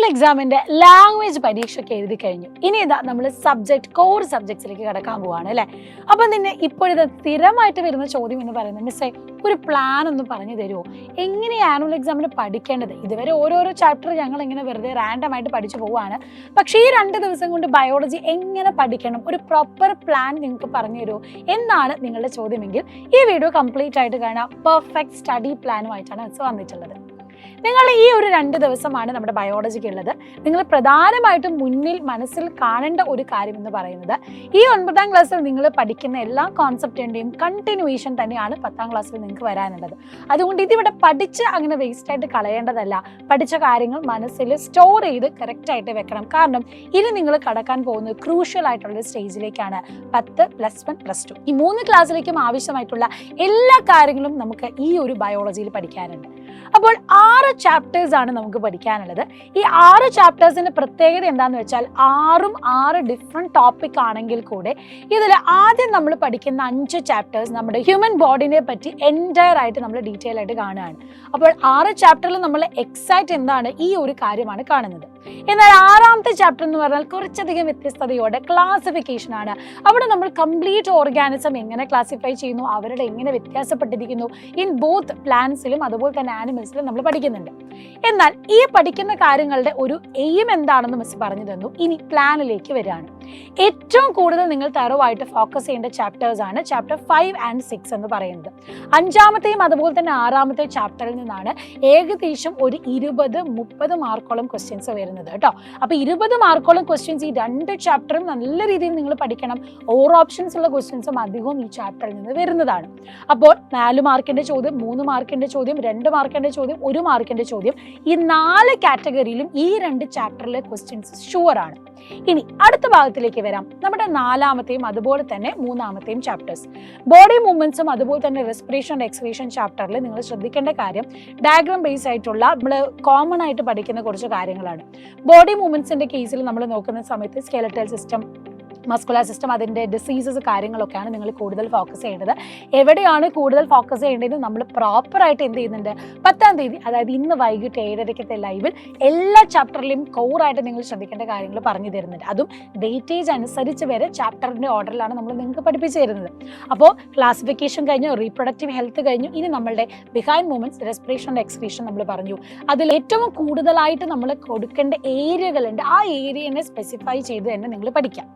Annual എക്സാമിന്റെ language പരീക്ഷയൊക്കെ എഴുതി കഴിഞ്ഞു. ഇനി ഇതാ നമ്മൾ കോർ സബ്ജക്ട്സിലേക്ക് കടക്കാൻ പോവാണ് അല്ലേ. അപ്പൊ നിന്നെ ഇപ്പോഴത്തെ സ്ഥിരമായിട്ട് വരുന്ന ചോദ്യം എന്ന് പറയുന്നത്, മിസ്സേ ഒരു പ്ലാൻ ഒന്ന് പറഞ്ഞു തരുമോ, എങ്ങനെയാണ് ആനുവൽ എക്സാമിന് പഠിക്കേണ്ടത്? ഇതുവരെ ഓരോരോ ചാപ്റ്റർ ഞങ്ങൾ ഇങ്ങനെ വെറുതെ റാൻഡം ആയിട്ട് പഠിച്ചു പോവാണ്, പക്ഷേ ഈ 2 ദിവസം കൊണ്ട് ബയോളജി എങ്ങനെ പഠിക്കണം, ഒരു പ്രോപ്പർ പ്ലാൻ നിങ്ങൾക്ക് പറഞ്ഞു തരുമോ എന്നാണ് നിങ്ങളുടെ ചോദ്യമെങ്കിൽ ഈ വീഡിയോ കംപ്ലീറ്റ് ആയിട്ട് കാണാം. പെർഫെക്റ്റ് സ്റ്റഡി പ്ലാനുമായിട്ടാണ് മിസ് വന്നിട്ടുള്ളത്. നിങ്ങൾ ഈ ഒരു 2 ദിവസമാണ് നമ്മുടെ ബയോളജിക്ക് ഉള്ളത്. നിങ്ങൾ പ്രധാനമായിട്ടും മുന്നിൽ മനസ്സിൽ കാണേണ്ട ഒരു കാര്യം എന്ന് പറയുന്നത്, ഈ 9ാം ക്ലാസ്സിൽ നിങ്ങൾ പഠിക്കുന്ന എല്ലാ കോൺസെപ്റ്റിൻ്റെയും കണ്ടിന്യൂവേഷൻ തന്നെയാണ് 10ാം ക്ലാസ്സിൽ നിങ്ങൾക്ക് വരാനുള്ളത്. അതുകൊണ്ട് ഇതിവിടെ പഠിച്ച് അങ്ങനെ വേസ്റ്റ് ആയിട്ട് കളയേണ്ടതല്ല. പഠിച്ച കാര്യങ്ങൾ മനസ്സിൽ സ്റ്റോർ ചെയ്ത് കറക്റ്റായിട്ട് വെക്കണം. കാരണം ഇനി നിങ്ങൾ കടക്കാൻ പോകുന്നത് ക്രൂഷ്യൽ ആയിട്ടുള്ള സ്റ്റേജിലേക്കാണ്. 10, +1, +2 ഈ 3 ക്ലാസ്സിലേക്കും ആവശ്യമായിട്ടുള്ള എല്ലാ കാര്യങ്ങളും നമുക്ക് ഈ ഒരു ബയോളജിയിൽ പഠിക്കാനുണ്ട്. അപ്പോൾ 6 ചാപ്റ്റേഴ്സ് ആണ് നമുക്ക് പഠിക്കാനുള്ളത്. ഈ 6 ചാപ്റ്റേഴ്സിന്റെ പ്രത്യേകത എന്താണെന്ന് വെച്ചാൽ 6 ഡിഫറെന്റ് ടോപ്പിക് ആണെങ്കിൽ കൂടെ ഇതിൽ ആദ്യം നമ്മൾ പഠിക്കുന്ന 5 ചാപ്റ്റേഴ്സ് നമ്മുടെ ഹ്യൂമൻ ബോഡിനെ പറ്റി എൻറ്റയർ ആയിട്ട് നമ്മൾ ഡീറ്റെയിൽ ആയിട്ട് കാണുകയാണ്. അപ്പോൾ 6 ചാപ്റ്ററിൽ നമ്മൾ എക്സാക്റ്റ് എന്താണ് ഈ ഒരു കാര്യമാണ് കാണുന്നത്. എന്നാൽ 6ാമത്തെ ചാപ്റ്റർ എന്ന് പറഞ്ഞാൽ കുറച്ചധികം വ്യത്യസ്തതയോടെ ക്ലാസിഫിക്കേഷൻ ആണ്. അവിടെ നമ്മൾ കംപ്ലീറ്റ് ഓർഗാനിസം എങ്ങനെ ക്ലാസിഫൈ ചെയ്യുന്നു, അവരുടെ എങ്ങനെ വ്യത്യാസപ്പെട്ടിരിക്കുന്നു ഇൻ ബോത്ത് പ്ലാന്റ്സിലും അതുപോലെ തന്നെ ആനിമൽസിലും നമ്മൾ പഠിക്കുന്നുണ്ട്. എന്നാൽ ഈ പഠിക്കുന്ന കാര്യങ്ങളുടെ ഒരു എയിം എന്താണെന്ന് മിസ് പറഞ്ഞു തന്നു. ഇനി പ്ലാനിലേക്ക് വരികയാണ്. ഏറ്റവും കൂടുതൽ നിങ്ങൾ തറവായിട്ട് ഫോക്കസ് ചെയ്യേണ്ട ചാപ്റ്റേഴ്സ് ആണ് ചാപ്റ്റർ 5 and 6 എന്ന് പറയുന്നത്. 5ാമത്തെയും അതുപോലെ തന്നെ 6ാമത്തെ ചാപ്റ്ററിൽ നിന്നാണ് ഏകദേശം ഒരു 20-30 മാർക്കോളം ക്വസ്റ്റ്യൻസ് വരുന്നത് കേട്ടോ. അപ്പോൾ 20 മാർക്കോളം ക്വസ്റ്റ്യൻസ് ഈ 2 ചാപ്റ്ററും നല്ല രീതിയിൽ നിങ്ങൾ പഠിക്കണം. ഓപ്ഷൻസ് ഉള്ള ക്വസ്റ്റ്യൻസും അധികവും ഈ ചാപ്റ്ററിൽ നിന്ന് വരുന്നതാണ്. അപ്പോൾ 4 മാർക്കിന്റെ ചോദ്യം, 3 മാർക്കിന്റെ ചോദ്യം, 2 മാർക്കിന്റെ ചോദ്യം, 1 മാർക്കിന്റെ ചോദ്യം, ഈ 4 കാറ്റഗറിയിലും ഈ 2 ചാപ്റ്ററിലെ ക്വസ്റ്റ്യൻസ് ഷുവർ ആണ്. ഇനി അടുത്ത ഭാഗത്തിലേക്ക് വരാം. നമ്മുടെ 4ാമത്തെയും അതുപോലെ തന്നെ 3ാമത്തെയും ചാപ്റ്റേഴ്സ്, ബോഡി മൂവ്മെന്റ്സും അതുപോലെ തന്നെ റെസ്പിറേഷൻ എക്സ്പിറേഷൻ ചാപ്റ്ററിൽ നിങ്ങൾ ശ്രദ്ധിക്കേണ്ട കാര്യം ഡയഗ്രാം ബേസ് ആയിട്ടുള്ള നമ്മൾ കോമൺ ആയിട്ട് പഠിക്കുന്ന കുറച്ച് കാര്യങ്ങളാണ്. ബോഡി മൂവ്മെന്റ്സിന്റെ കേസിൽ നമ്മൾ നോക്കുന്ന സമയത്ത് സ്കെലറ്റൽ സിസ്റ്റം, മസ്കുലർ സിസ്റ്റം, അതിൻ്റെ ഡിസീസസ് കാര്യങ്ങളൊക്കെയാണ് നിങ്ങൾ കൂടുതൽ ഫോക്കസ് ചെയ്യേണ്ടത്. എവിടെയാണ് കൂടുതൽ ഫോക്കസ് ചെയ്യേണ്ടത് നമ്മൾ പ്രോപ്പറായിട്ട് എന്ത് ചെയ്യുന്നുണ്ട്, 10ാം തീയതി അതായത് ഇന്ന് വൈകിട്ട് 7:30 ലൈവിൽ എല്ലാ ചാപ്റ്ററിലും കോറായിട്ട് നിങ്ങൾ ശ്രദ്ധിക്കേണ്ട കാര്യങ്ങൾ പറഞ്ഞു തരുന്നുണ്ട്. അതും വെയിറ്റേജ് അനുസരിച്ച് വരെ ചാപ്റ്ററിൻ്റെ ഓർഡറിലാണ് നമ്മൾ നിങ്ങൾക്ക് പഠിപ്പിച്ചു തരുന്നത്. അപ്പോൾ ക്ലാസിഫിക്കേഷൻ കഴിഞ്ഞു, റീപ്രൊഡക്റ്റീവ് ഹെൽത്ത് കഴിഞ്ഞു, ഇനി നമ്മളുടെ ബിഹൈൻഡ് മൂവ്മെന്റ്സ്, റെസ്പിറേഷൻ എക്സ്ക്രീഷൻ നമ്മൾ പറഞ്ഞു. അതിൽ ഏറ്റവും കൂടുതലായിട്ട് നമ്മൾ കൊടുക്കേണ്ട ഏരിയകളുണ്ട്. ആ ഏരിയനെ സ്പെസിഫൈ ചെയ്ത് തന്നെ നിങ്ങൾ പഠിക്കാം.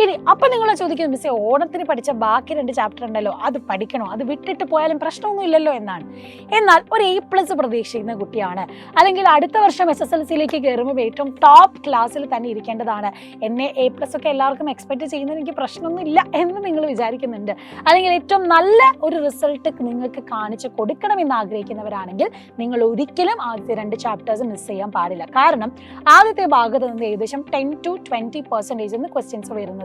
ഇനി അപ്പം നിങ്ങൾ ചോദിക്കുന്നത്, മിസ്സേ ഓണത്തിന് പഠിച്ച ബാക്കി 2 ചാപ്റ്റർ ഉണ്ടല്ലോ, അത് പഠിക്കണോ, അത് വിട്ടിട്ട് പോയാലും പ്രശ്നമൊന്നും ഇല്ലല്ലോ എന്നാണ്. എന്നാൽ ഒരു A+ പ്രതീക്ഷിക്കുന്ന കുട്ടിയാണ്, അല്ലെങ്കിൽ അടുത്ത വർഷം SSLCയിലേക്ക് കയറുമ്പോൾ ഏറ്റവും ടോപ്പ് ക്ലാസ്സിൽ തന്നെ ഇരിക്കേണ്ടതാണ്, എന്നെ A+ ഒക്കെ എല്ലാവർക്കും എക്സ്പെക്ട് ചെയ്യുന്നത് എനിക്ക് പ്രശ്നമൊന്നും ഇല്ല എന്ന് നിങ്ങൾ വിചാരിക്കുന്നുണ്ട്, അല്ലെങ്കിൽ ഏറ്റവും നല്ല ഒരു റിസൾട്ട് നിങ്ങൾക്ക് കാണിച്ച് കൊടുക്കണമെന്ന് ആഗ്രഹിക്കുന്നവരാണെങ്കിൽ നിങ്ങൾ ഒരിക്കലും ആദ്യത്തെ 2 ചാപ്റ്റേഴ്സ് മിസ് ചെയ്യാൻ പാടില്ല. കാരണം ആദ്യത്തെ ഭാഗത്ത് നിന്ന് ഏകദേശം 10-20% ക്വസ്റ്റ്യൻസ് വരുന്നതാണ്.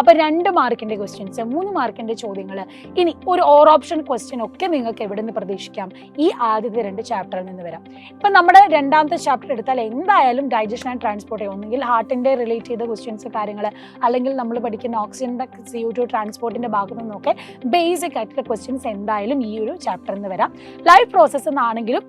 അപ്പൊ 2 മാർക്കിന്റെ ക്വസ്റ്റ്യൻസ്, 3 മാർക്കിന്റെ ചോദ്യങ്ങൾ, ഇനി ഒരു ഓപ്ഷൻ ക്വസ്റ്റ്യൻ ഒക്കെ നിങ്ങൾക്ക് എവിടെ നിന്ന് പ്രതീക്ഷിക്കാം, ഈ ആദ്യത്തെ 2 ചാപ്റ്ററിൽ നിന്ന് വരാം. ഇപ്പൊ നമ്മുടെ 2ാമത്തെ ചാപ്റ്റർ എടുത്താൽ എന്തായാലും ഡൈജഷൻ ആൻഡ് ട്രാൻസ്പോർട്ട്, ഒന്നുകിൽ ഹാർട്ടിന്റെ റിലേറ്റ് ചെയ്ത ക്വസ്റ്റ്യൻസ് കാര്യങ്ങൾ, അല്ലെങ്കിൽ നമ്മൾ പഠിക്കുന്ന ഓക്സിജന്റെ CO2 ട്രാൻസ്പോർട്ടിന്റെ ഭാഗത്തു നിന്നൊക്കെ ബേസിക് ആയിട്ടുള്ള ക്വസ്റ്റ്യൻസ് എന്തായാലും ഈ ഒരു ചാപ്റ്ററിൽ നിന്ന് വരാം. ലൈഫ് പ്രോസസ്സ് എന്നാണെങ്കിലും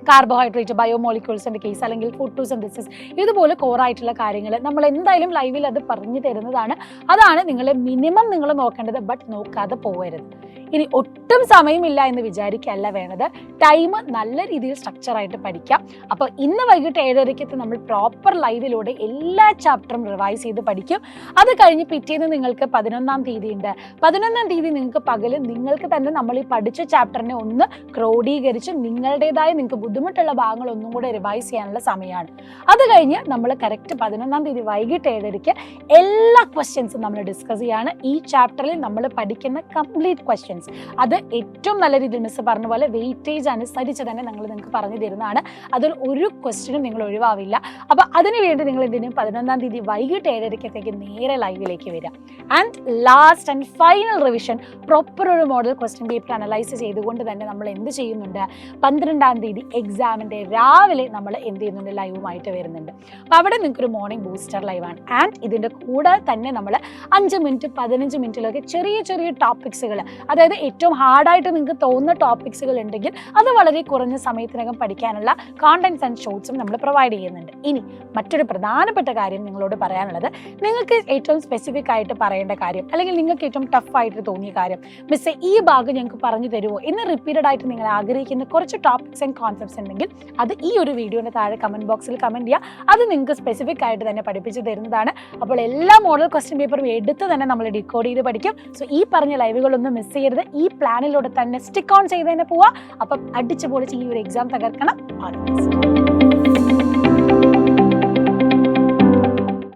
കാർബോഹൈഡ്രേറ്റ്, ബയോമോളിക്യൂൾസിന്റെ കേസ്, അല്ലെങ്കിൽ ഫുഡ് ടു സിന്തസിസ്, ഇതുപോലെ കോറായിട്ടുള്ള കാര്യങ്ങൾ നമ്മൾ എന്തായാലും ലൈവിൽ അത് പറഞ്ഞു തരുന്നതാണ്. അതാണ് നിങ്ങൾ മിനിമം നിങ്ങൾ നോക്കേണ്ടത്, ബട്ട് നോക്കാതെ പോകരുത്. ഇനി ഒട്ടും സമയമില്ല എന്ന് വിചാരിക്കല്ല വേണ്ടത്, ടൈം നല്ല രീതിയിൽ സ്ട്രക്ചറായിട്ട് പഠിക്കാം. അപ്പോൾ ഇന്ന് വൈകിട്ട് 7:30 നമ്മൾ പ്രോപ്പർ ലൈവിലൂടെ എല്ലാ ചാപ്റ്ററും റിവൈസ് ചെയ്ത് പഠിക്കും. അത് കഴിഞ്ഞ് പിറ്റേന്ന് നിങ്ങൾക്ക് 11ാം തീയതി ഉണ്ട്. 11ാം തീയതി നിങ്ങൾക്ക് പകല് നിങ്ങൾക്ക് തന്നെ നമ്മൾ ഈ പഠിച്ച ചാപ്റ്ററിനെ ഒന്ന് ക്രോഡീകരിച്ച് നിങ്ങളുടേതായ നിങ്ങൾക്ക് ബുദ്ധിമുട്ടുള്ള ഭാഗങ്ങൾ ഒന്നും കൂടെ റിവൈസ് ചെയ്യാനുള്ള സമയമാണ്. അത് കഴിഞ്ഞ് നമ്മൾ കറക്റ്റ് 11ാം തീയതി വൈകിട്ട് 7:30 എല്ലാ ക്വസ്റ്റ്യൻസും നമ്മൾ ഡിസ്കസ് ചെയ്യാണ്. ഈ ചാപ്റ്ററിൽ നമ്മൾ പഠിക്കുന്ന കംപ്ലീറ്റ് ക്വസ്റ്റ്യൻസ് അത് ഏറ്റവും നല്ല രീതിയിൽ മിസ് പറഞ്ഞ പോലെ വെയിറ്റേജ് അനുസരിച്ച് തന്നെ നിങ്ങൾക്ക് പറഞ്ഞു തരുന്നതാണ്. അതിൽ ഒരു ക്വസ്റ്റ്യനും നിങ്ങൾ ഒഴിവാവില്ല. അപ്പോൾ അതിനുവേണ്ടി നിങ്ങൾ എന്തിനും 11ാം തീയതി വൈകിട്ട് 7:30 നേരെ ലൈവിലേക്ക് വരിക. And last and final revision, proper ഒരു മോഡൽ ക്വസ്റ്റ്യൻ പേപ്പർ അനലൈസ് ചെയ്തുകൊണ്ട് തന്നെ നമ്മൾ എന്ത് ചെയ്യുന്നുണ്ട്, 12ാം തീയതി എക്സാമിൻ്റെ രാവിലെ നമ്മൾ എന്ത് ചെയ്യുന്നുണ്ട്, ലൈവുമായിട്ട് വരുന്നുണ്ട്. അപ്പോൾ അവിടെ നിങ്ങൾക്കൊരു മോർണിംഗ് ബൂസ്റ്റർ ലൈവാണ്. ആൻഡ് ഇതിൻ്റെ കൂടെ തന്നെ നമ്മൾ 5 മിനിറ്റ് 15 മിനിറ്റിലൊക്കെ ചെറിയ ചെറിയ ടോപ്പിക്സുകൾ, അതായത് ഏറ്റവും ഹാർഡായിട്ട് നിങ്ങൾക്ക് തോന്നുന്ന ടോപ്പിക്സുകൾ ഉണ്ടെങ്കിൽ അത് വളരെ കുറഞ്ഞ സമയത്തിനകം പഠിക്കാനുള്ള കോണ്ടന്റ്സ് ആൻഡ് ഷോർട്സും നമ്മൾ പ്രൊവൈഡ് ചെയ്യുന്നുണ്ട്. ഇനി മറ്റൊരു പ്രധാനപ്പെട്ട കാര്യം നിങ്ങളോട് പറയാനുള്ളത്, നിങ്ങൾക്ക് ഏറ്റവും സ്പെസിഫിക് ആയിട്ട് പറയേണ്ട കാര്യം അല്ലെങ്കിൽ നിങ്ങൾക്ക് ഏറ്റവും ടഫായിട്ട് തോന്നിയ കാര്യം, മിസ്സേ ഈ ഭാഗം ഞങ്ങൾക്ക് പറഞ്ഞു തരുമോ എന്ന് റിപ്പീറ്റഡ് ആയിട്ട് നിങ്ങൾ ആഗ്രഹിക്കുന്ന കുറച്ച് ടോപ്പിക്സ് ആൻഡ് കോൺസെപ്റ്റ്സ് ഉണ്ടെങ്കിൽ അത് ഈ ഒരു വീഡിയോയുടെ താഴെ കമൻറ്റ് ബോക്സിൽ കമൻറ്റ് ചെയ്യുക. അത് നിങ്ങൾക്ക് സ്പെസിഫിക് ആയിട്ട് തന്നെ പഠിപ്പിച്ച് തരുന്നതാണ്. അപ്പോൾ എല്ലാ മോഡൽ ക്വസ്റ്റ്യൻ പേപ്പറും എടുത്ത് തന്നെ നമ്മൾ ഡിക്കോഡ് ചെയ്ത് പഠിക്കും. സോ ഈ പറഞ്ഞ ലൈവുകളൊന്നും മിസ് ചെയ്യരുത്. ഈ പ്ലാനിലൂടെ തന്നെ സ്റ്റിക്ക് ഓൺ ചെയ്ത് തന്നെ പോവുക. അപ്പം അടിച്ചു പൊളിച്ച് ഈ ഒരു എക്സാം തകർക്കണം.